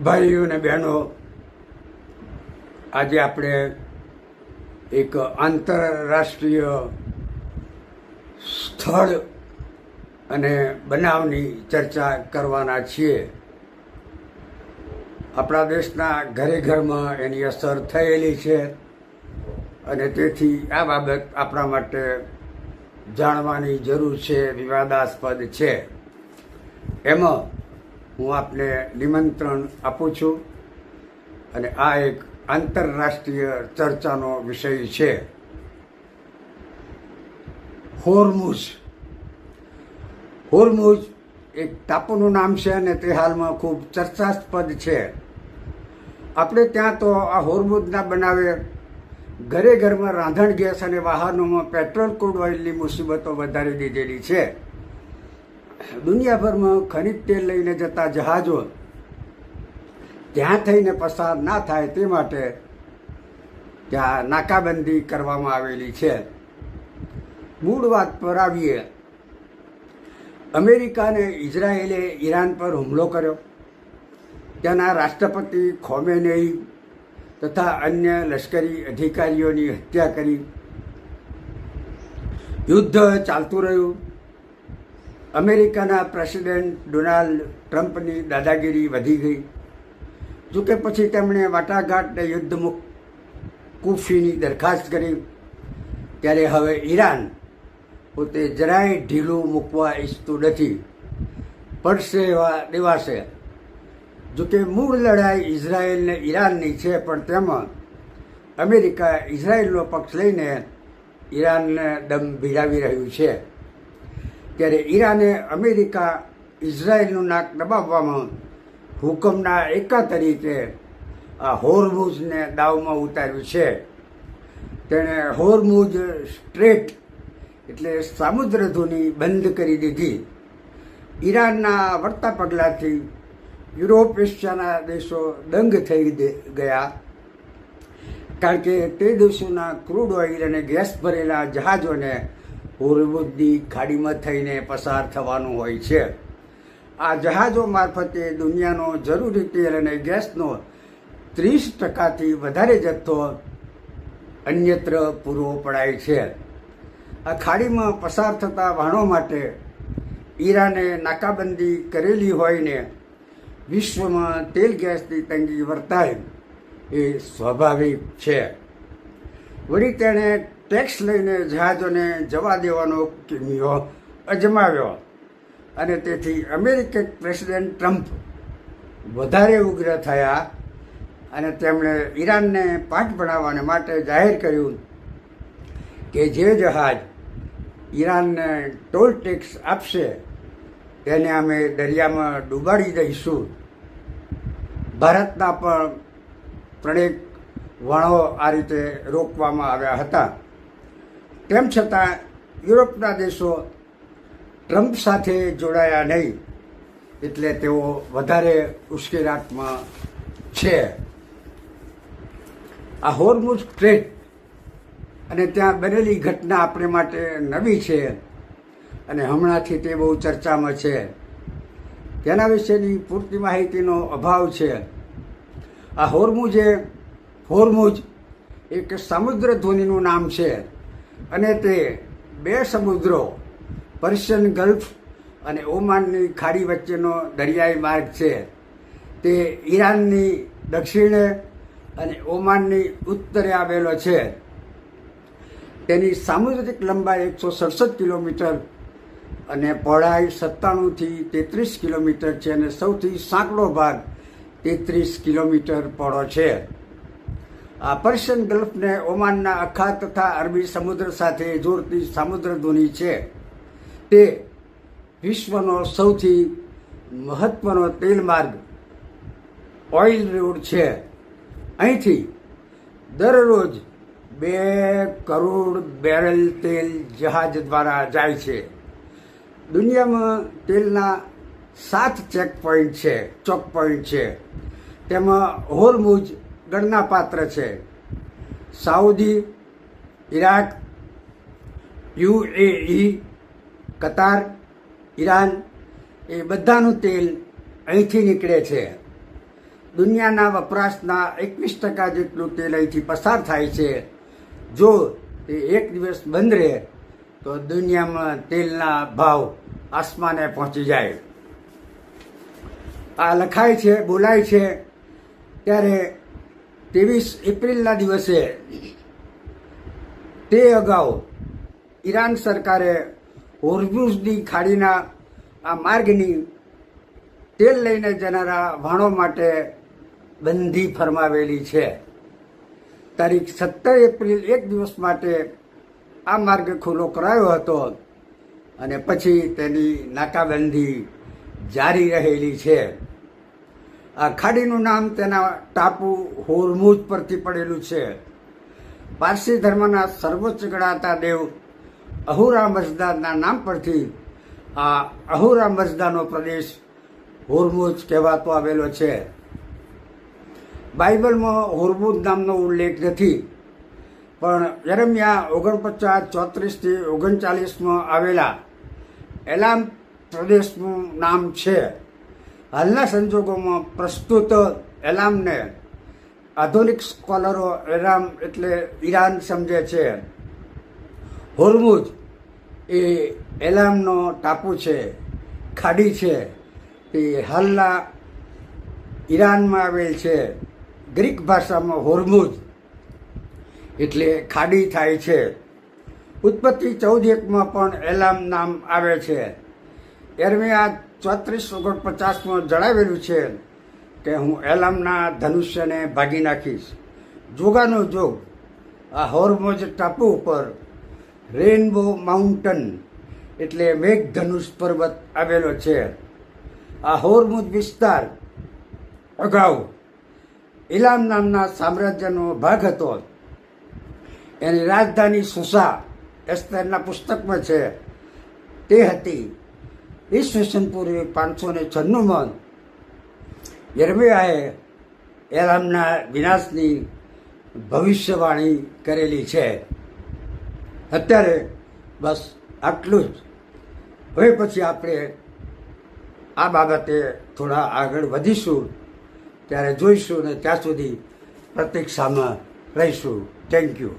ભાઈઓ અને બહેનો, આજે આપણે એક આંતરરાષ્ટ્રીય સ્થળ અને બનાવની ચર્ચા કરવાના છીએ. આપણા દેશના ઘરે ઘરમાં એની અસર થયેલી છે અને તેથી આ બાબત આપણા માટે જાણવાની જરૂર છે, વિવાદાસ્પદ છે. એમાં હું આપને નિમંત્રણ આપું છું અને આ એક આંતરરાષ્ટ્રીય ચર્ચાનો વિષય છે. હોર્મુઝ એક ટાપુનું નામ છે અને તે હાલમાં ખૂબ ચર્ચાસ્પદ છે. આપણે ત્યાં તો આ હોર્મુઝના બનાવે ઘરે ઘરમાં રાંધણ ગેસ અને વાહનોમાં પેટ્રોલ ક્રૂડ ઓઇલની મુસીબતો વધારી દીધેલી છે. દુનિયાભરમાં ખનિજ તેલ લઈને જતા જહાજો ત્યાં થઈને પસાર ના થાય તે માટે ત્યાં નાકાબંધી કરવામાં આવેલી છે. મૂળ વાત પર આવીએ. અમેરિકા અને ઇઝરાયેલે ઈરાન પર હુમલો કર્યો. ત્યાંના રાષ્ટ્રપતિ ખોમેનેઈ તથા અન્ય લશ્કરી અધિકારીઓની હત્યા કરી. યુદ્ધ ચાલતું રહ્યું. અમેરિકાના પ્રેસિડેન્ટ ડોનાલ્ડ ટ્રમ્પની દાદાગીરી વધી ગઈ. જોકે પછી તેમણે વાટાઘાટને યુદ્ધ મોકૂફીની દરખાસ્ત કરી. ત્યારે હવે ઈરાન પોતે જરાય ઢીલું મૂકવા ઈચ્છતું નથી. પડશે એવા દેવાશે. જોકે મૂળ લડાઈ ઇઝરાયેલ ને ઈરાનની છે, પણ તેમાં અમેરિકા ઇઝરાયેલનો પક્ષ લઈને ઈરાનને દમ ભીડાવી રહ્યું છે. ત્યારે ઈરાને અમેરિકા ઇઝરાયેલનું નાક દબાવવામાં હુકમના એકા તરીકે આ હોર્મુઝને દાવમાં ઉતાર્યું છે. તેણે હોર્મુઝ સ્ટ્રેટ એટલે સામુદ્રધુની બંધ કરી દીધી. ઈરાનના વળતા પગલાંથી યુરોપ એશિયાના દેશો દંગ થઈ ગયા, કારણ કે તે દેશોના ક્રૂડ ઓઇલ અને ગેસ ભરેલા જહાજોને હોર્મુઝની ખાડીમાં થઈને પસાર થવાનું હોય છે. આ જહાજો મારફતે દુનિયાનો જરૂરી તેલ અને ગેસનો 30%થી વધારે જથ્થો અન્યત્ર પૂરો પડાય છે. આ ખાડીમાં પસાર થતા વાહનો માટે ઈરાને નાકાબંધી કરેલી હોઈને વિશ્વમાં તેલ ગેસની તંગી વર્તાય એ સ્વાભાવિક છે. વળી તેણે ટેક્સ લઈને જહાજોને જવા દેવાનો કિમિયો અજમાવ્યો અને તેથી અમેરિકન પ્રેસિડેન્ટ ટ્રમ્પ વધારે ઉગ્ર થયા અને તેમણે ઈરાનને પાઠ ભણાવવાને માટે જાહેર કર્યું કે જે જહાજ ઈરાનને ટોલ ટેક્સ આપશે તેને અમે દરિયામાં ડૂબાડી દઈશું. ભારતના પણ ત્રણેક વણો આ રીતે રોકવામાં આવ્યા હતા. તેમ છતાં યુરોપના દેશો ટ્રમ્પ સાથે જોડાયા નહીં, એટલે તેઓ વધારે ઉશ્કેરાટમાં છે. આ હોર્મુઝ સ્ટ્રેટ અને ત્યાં બનેલી ઘટના આપણે માટે નવી છે અને હમણાંથી તે બહુ ચર્ચામાં છે. તેના વિશેની પૂરતી માહિતીનો અભાવ છે. આ હોર્મુઝ એક સમુદ્ર ધ્વનિનું નામ છે અને તે બે સમુદ્રો પર્શિયન ગલ્ફ અને ઓમાનની ખાડી વચ્ચેનો દરિયાઈ માર્ગ છે. તે ઈરાનની દક્ષિણે અને ઓમાનની ઉત્તરે આવેલો છે. તેની સામુદ્રિક લંબાઈ 167 કિલોમીટર અને પહોળાઈ 97 થી 33 કિલોમીટર છે અને સૌથી સાંકડો ભાગ 33 કિલોમીટર પહોળો છે. આ પર્શિયન ગલ્ફને ઓમાનના અખાત તથા અરબી સમુદ્ર સાથે જોડતી સામુદ્રધુની છે. તે વિશ્વનો સૌથી મહત્વનો તેલ માર્ગ ઓઇલ રોડ છે. અહીંથી દરરોજ 2 કરોડ બેરલ તેલ જહાજ દ્વારા જાય છે. દુનિયામાં તેલના 7 ચોક પોઈન્ટ છે. તેમાં હોર્મુઝ ગણનાપાત્ર છે. સાઉદી, ઇરાક, UAE, કતાર, ઈરાન એ બધાનું તેલ અહીંથી નીકળે છે. દુનિયાના વપરાશના 21% જેટલું તેલ અહીંથી પસાર થાય છે. જો તે એક દિવસ બંધ રહે તો દુનિયામાં તેલના ભાવ આસમાને પહોંચી જાય. આ લખાય છે, બોલાય છે ત્યારે 23 એપ્રિલના દિવસે તે અગાઉ ઈરાન સરકારે હોર્મુઝની ખાડીના આ માર્ગની તેલ લઈને જનારા વહાણો માટે બંધી ફરમાવેલી છે. તારીખ 17 એપ્રિલ એક દિવસ માટે આ માર્ગ ખુલ્લો કરાયો હતો અને પછી તેની નાકાબંધી જારી રહેલી છે. આ ખાડીનું નામ તેના ટાપુ હોર્મુઝ પરથી પડેલું છે. પારસી ધર્મના સર્વોચ્ચ ગણાતા દેવ અહુરા મઝદાના નામ પરથી આ અહુરા મઝદાનો પ્રદેશ હોર્મુઝ કહેવાતો આવેલો છે. બાઇબલમાં હોર્મુઝ નામનો ઉલ્લેખ નથી, પણ યરમિયા 49:34-39 આવેલા એલામ પ્રદેશનું નામ છે. હાલના સંજોગોમાં પ્રસ્તુત એલામને આધુનિક સ્કોલરો એલામ એટલે ઈરાન સમજે છે. હોર્મુઝ એ એલામનો ટાપુ છે, ખાડી છે, તે હાલના ઈરાનમાં આવેલ છે. ગ્રીક ભાષામાં હોર્મુઝ એટલે ખાડી થાય છે. ઉત્પત્તિ 14:1 પણ એલામ નામ આવે છે. યર્મિયા 34:49 જણાવેલું છે કે હું એલામના ધનુષ્યને ભાગી નાખીશ. જોગાનો જોગ આ હોર્મુઝ ટાપુ ઉપર રેનબો માઉન્ટન એટલે મેઘધનુષ પર્વત આવેલો છે. આ હોર્મુઝ વિસ્તાર અગાઉ ઇલામ નામના સામ્રાજ્યનો ભાગ હતો. એની રાજધાની સુસા એસ્તરના પુસ્તકમાં છે તે હતી. ઈસવીસન પૂર્વે 596 યર્મિયાએ એલામના વિનાશની ભવિષ્યવાણી કરેલી છે. અત્યારે બસ આટલું જ. હવે પછી આપણે આ બાબતે થોડા આગળ વધીશું, ત્યારે જોઈશું ને ત્યાં સુધી પ્રતીક્ષામાં રહીશું. Thank you.